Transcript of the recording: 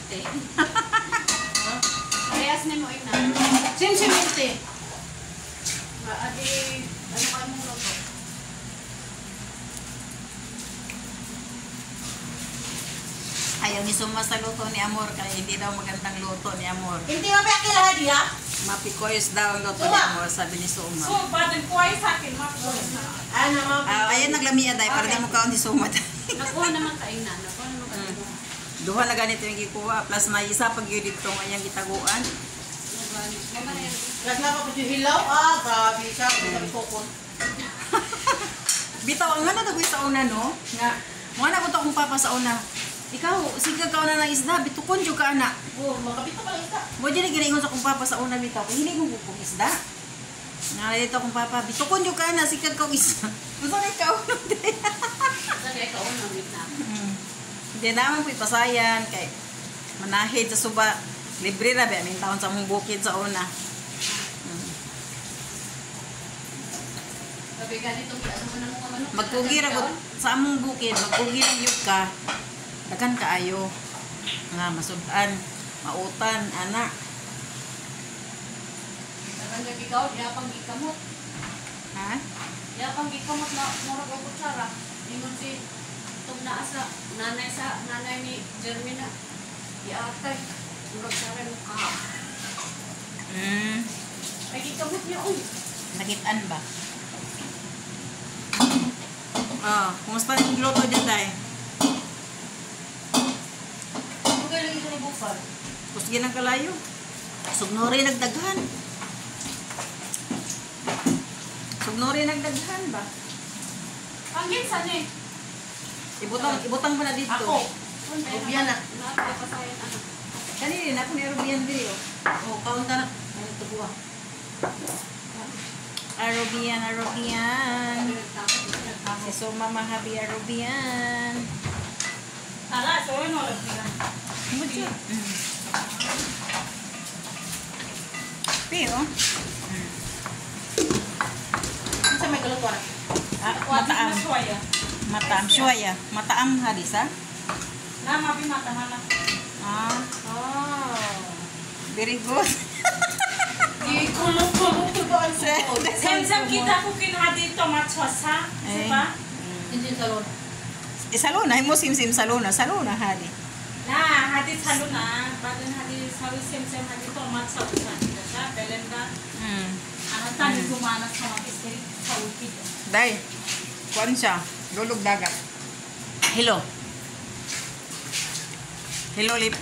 te. Parehas na mo ina. Sim te. Adi, ano ka mong luto? Ayaw ni Suma sa luto ni Amor kaya hindi daw magandang luto ni Amor. Hindi mo ba kilala dia? Mapikoyos daw ang luto ni Amor, sabi ni Suma. So, badin ko ay sa akin, mapos na. Ano mo? Ayan naglamiya dahil para di mo kaon si Suma. Nakuha naman kayo na. Nakuha naman kayo na. Duha na ganito yung gikuha. Plus na isa pag yun dito ngayang gitaguan. Lag na pa po yung hilaw. Ah, grabe ka. Sabi ko po. Bitaw, ang ganda dagoy sa una, no? Nga, mga na ko to akong papa sa una. Ikaw, sige ka na ng isda, bitukon dyo ka, anak. Oh, makapito ka lang isa. Mo dyan ginaingon sa akong papa sa una, bitaw. Kung hindi ko kung isda. Nga dito akong papa, bitukon dyo ka na, sige ka isda. Gusto na ikaw. Sa kaya kaon ng na. Hindi naman po ipasayan, kay manahid sa suba. Libre na ba, may taon sa mong bukid sa una. Sabi ganitong ano mo na mga manok. Magpugi ra ko sa among bukid, magpugi ng yuka. Dagan kaayo. Nga masudan, mautan, anak. Dagan ka ikaw, diya pang gikamot. Ha? Diya pang gikamot na murag og kutsara. Ingon si tug naa sa nanay ni Jermina. Iatay. Murag sa rin mukha. Ay gikamot niya oy. Nakitaan ba? Kumusta yung luto dyan, Day? Ano kayo lagi sa bukal? Kusgi ng kalayo. Sugnori nagdaghan. Sugnori nagdaghan ba? Pangin sa ni. Ibutang mo na dito. Ako. Rubian na. Napapasayan ano. Kanina, ako ni Rubian dito. Oh, kaunta na. Ano ito buwa? Arubian, Arubian. Si Suma Mahabi Arubian. Tara, so yun wala sila. Mucho. Pero, Ano sa may kalutuan? mataam. Maswaya. Mataam. Shuaya. Mataam hadisa. Na, mabi matamana. Very good. Kulong-kulong ko doon sa Sem kita ko kinha dito matswasa. Diba? Hindi sa loob. Salona, mo sim-sim salona. Salona, hadi. Na, hadi salo na. Badin hadi sabi sem hadi to matswasa. Siya, belenda. Ano tani kumanas sa mga istri sa ukid. Day, kuan siya. Lulog dagat. Hello. Hello, lip.